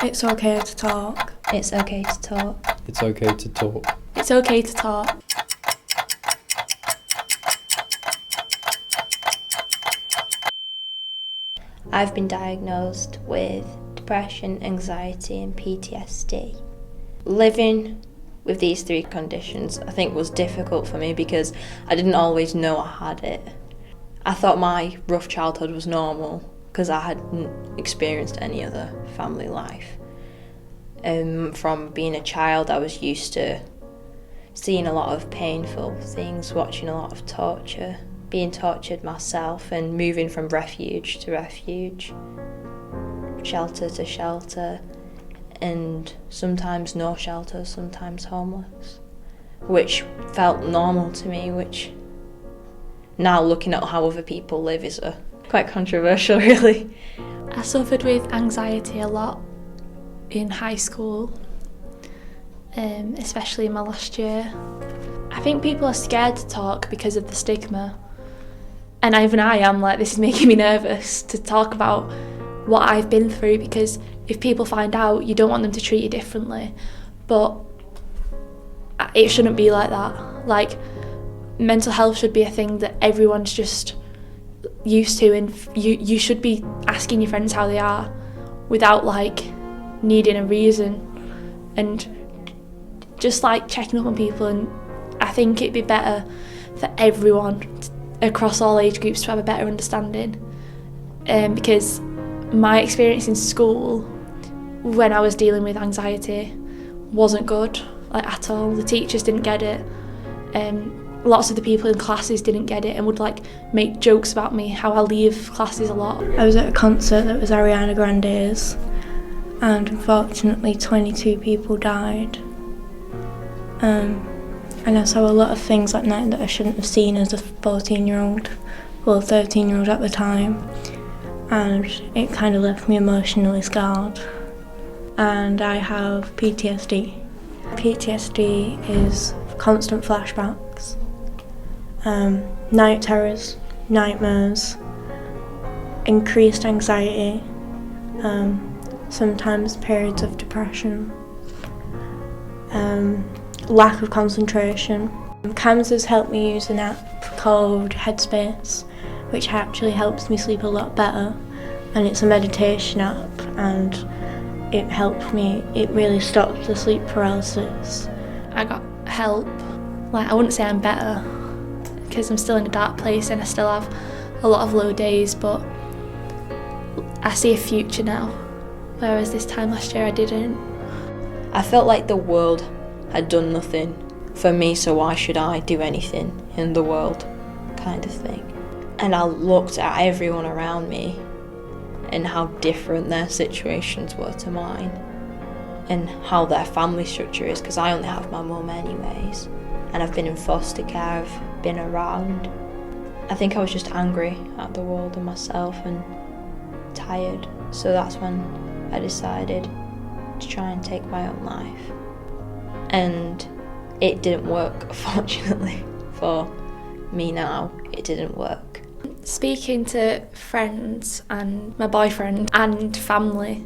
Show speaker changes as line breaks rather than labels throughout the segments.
It's okay to talk.
It's okay to talk.
It's okay to talk.
It's okay to talk.
I've been diagnosed with depression, anxiety and PTSD. Living with these three conditions I think was difficult for me because I didn't always know I had it. I thought my rough childhood was normal because I hadn't experienced any other family life. From being a child I was used to seeing a lot of painful things, watching a lot of torture, being tortured myself and moving from refuge to refuge, shelter to shelter, and sometimes no shelter, sometimes homeless, which felt normal to me, which now looking at how other people live is quite controversial really.
I suffered with anxiety a lot in high school, especially in my last year. I think people are scared to talk because of the stigma. And even I am like, this is making me nervous to talk about what I've been through, because if people find out, you don't want them to treat you differently. But it shouldn't be like that. Like, mental health should be a thing that everyone's just used to, and you should be asking your friends how they are without like needing a reason, and just like checking up on people. And I think it'd be better for everyone across all age groups to have a better understanding, because my experience in school when I was dealing with anxiety wasn't good, like at all. The teachers didn't get it, lots of the people in classes didn't get it and would like make jokes about me, how I leave classes a lot.
I was at a concert that was Ariana Grande's, and unfortunately 22 people died. And I saw a lot of things that night that I shouldn't have seen as a 14-year-old, well 13-year-old at the time, and it kind of left me emotionally scarred. And I have PTSD. PTSD is constant flashbacks, night terrors, nightmares, increased anxiety, sometimes periods of depression, lack of concentration. CAMHS has helped me use an app called Headspace, which actually helps me sleep a lot better, and it's a meditation app, and it helped me, it really stopped the sleep paralysis.
I got help. Like, I wouldn't say I'm better because I'm still in a dark place and I still have a lot of low days, but I see a future now, whereas this time last year I didn't.
I felt like the world had done nothing for me, so why should I do anything in the world, kind of thing. And I looked at everyone around me and how different their situations were to mine, and how their family structure is, because I only have my mum anyways, and I've been in foster care, I've been around. I think I was just angry at the world and myself and tired, so that's when I decided to try and take my own life. And it didn't work, fortunately, for me now, it didn't work.
Speaking to friends and my boyfriend and family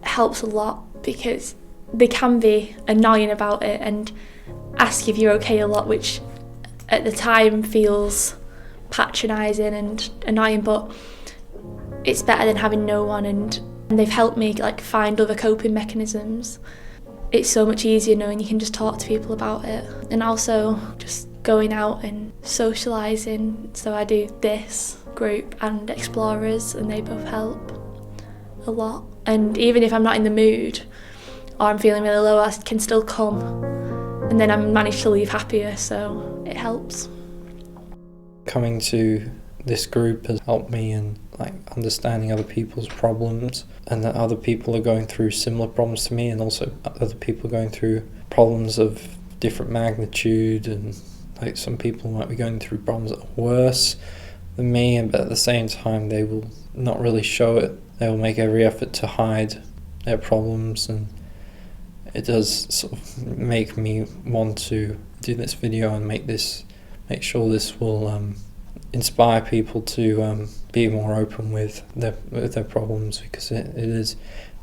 helps a lot, because they can be annoying about it and ask if you're okay a lot, which at the time feels patronising and annoying, but it's better than having no one, and they've helped me like find other coping mechanisms. It's so much easier knowing you can just talk to people about it, and also just going out and socialising. So I do this group and Explorers, and they both help a lot. And even if I'm not in the mood or I'm feeling really low, I can still come, and then I manage to leave happier, so it helps.
Coming to this group has helped me in like understanding other people's problems, and that other people are going through similar problems to me, and also other people going through problems of different magnitude, and like some people might be going through problems that are worse than me, but at the same time they will not really show it. They will make every effort to hide their problems, and it does sort of make me want to do this video and make sure this will inspire people to be more open with their problems, because it is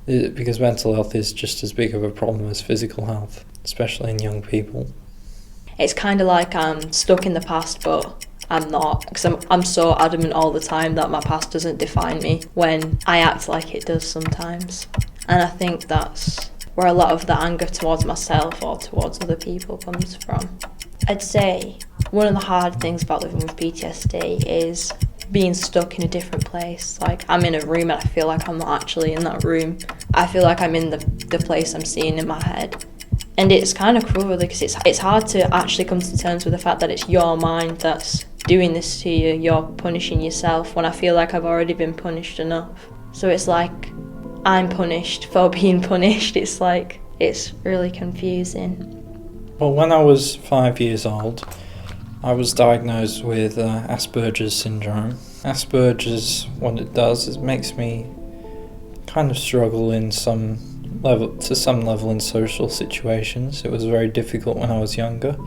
because mental health is just as big of a problem as physical health, especially in young people.
It's kind of like I'm stuck in the past, but I'm not, because I'm so adamant all the time that my past doesn't define me, when I act like it does sometimes. And I think that's where a lot of the anger towards myself or towards other people comes from. I'd say one of the hard things about living with PTSD is being stuck in a different place. Like, I'm in a room and I feel like I'm not actually in that room. I feel like I'm in the place I'm seeing in my head. And it's kind of cruel, because it's hard to actually come to terms with the fact that it's your mind that's doing this to you. You're punishing yourself when I feel like I've already been punished enough. So it's like I'm punished for being punished. It's like, it's really confusing.
Well, when I was 5 years old, I was diagnosed with Asperger's syndrome. Asperger's, what it does is it makes me kind of struggle in some level in social situations. It was very difficult when I was younger.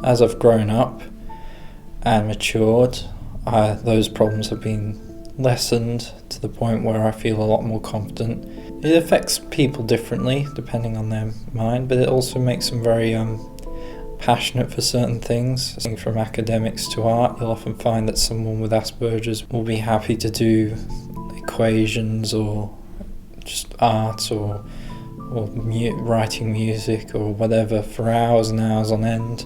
As I've grown up and matured, those problems have been lessened to the point where I feel a lot more confident. It affects people differently depending on their mind, but it also makes them very passionate for certain things. From academics to art, you'll often find that someone with Asperger's will be happy to do equations or just art or writing music or whatever for hours and hours on end,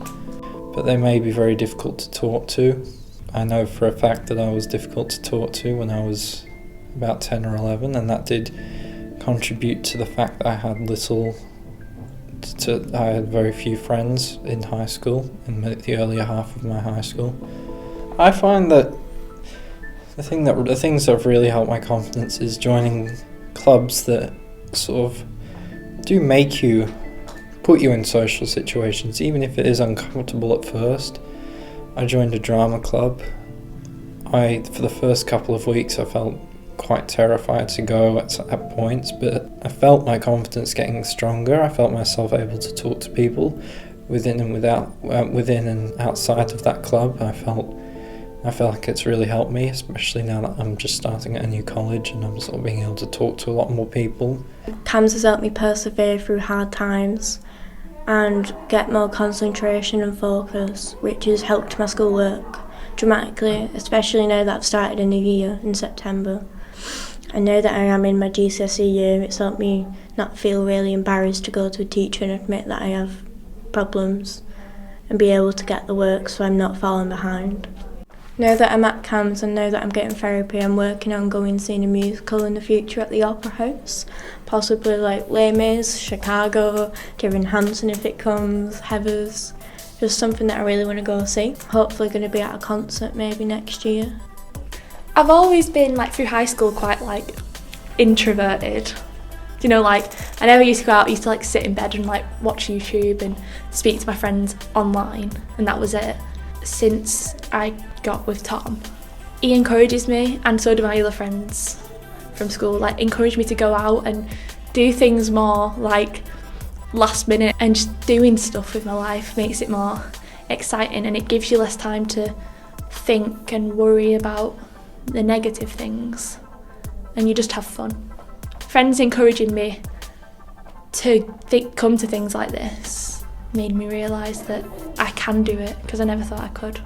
but they may be very difficult to talk to. I know for a fact that I was difficult to talk to when I was about 10 or 11, and that did contribute to the fact that I had very few friends in high school, in the earlier half of my high school. I find that the things that have really helped my confidence is joining clubs that sort of do put you in social situations, even if it is uncomfortable at first. I joined a drama club. For the first couple of weeks, I felt quite terrified to go at points, but I felt my confidence getting stronger. I felt myself able to talk to people within and outside of that club. I felt like it's really helped me, especially now that I'm just starting at a new college and I'm sort of being able to talk to a lot more people.
CAMS has helped me persevere through hard times and get more concentration and focus, which has helped my schoolwork dramatically, especially now that I've started a new year in September. And now that I am in my GCSE year, it's helped me not feel really embarrassed to go to a teacher and admit that I have problems and be able to get the work so I'm not falling behind. Now that I'm at CAMS and now that I'm getting therapy, I'm working on going and seeing a musical in the future at the Opera House. Possibly like Les Mis, Chicago, Kevin Hansen if it comes, Heathers. Just something that I really want to go see. Hopefully going to be at a concert maybe next year.
I've always been, through high school, quite, introverted. You know, I never used to go out, I used to, sit in bed and, watch YouTube and speak to my friends online, and that was it. Since I got with Tom, he encourages me, and so do my other friends from school, encourage me to go out and do things more, last minute, and just doing stuff with my life makes it more exciting, and it gives you less time to think and worry about the negative things, and you just have fun. Friends encouraging me to come to things like this made me realise that I can do it, because I never thought I could.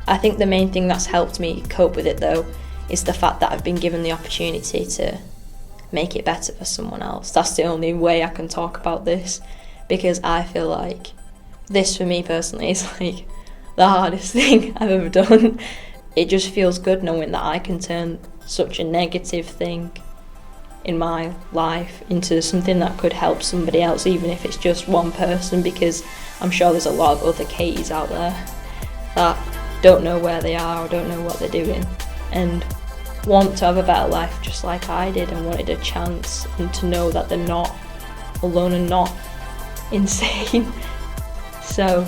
I think the main thing that's helped me cope with it though is the fact that I've been given the opportunity to make it better for someone else. That's the only way I can talk about this, because I feel like this for me personally is the hardest thing I've ever done. It just feels good knowing that I can turn such a negative thing in my life into something that could help somebody else, even if it's just one person, because I'm sure there's a lot of other Katies out there that don't know where they are or don't know what they're doing and want to have a better life just like I did, and wanted a chance and to know that they're not alone and not insane. So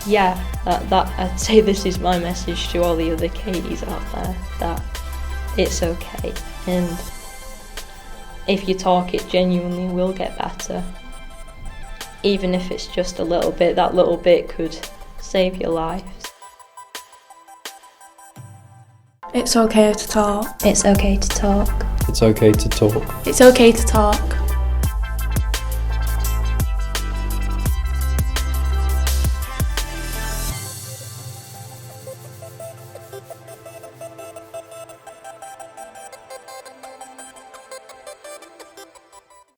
yeah, that I'd say this is my message to all the other Katies out there, that it's okay, and if you talk, it genuinely will get better. Even if it's just a little bit, that little bit could save your life.
It's okay to talk.
It's okay to talk.
It's okay to talk.
It's okay to talk.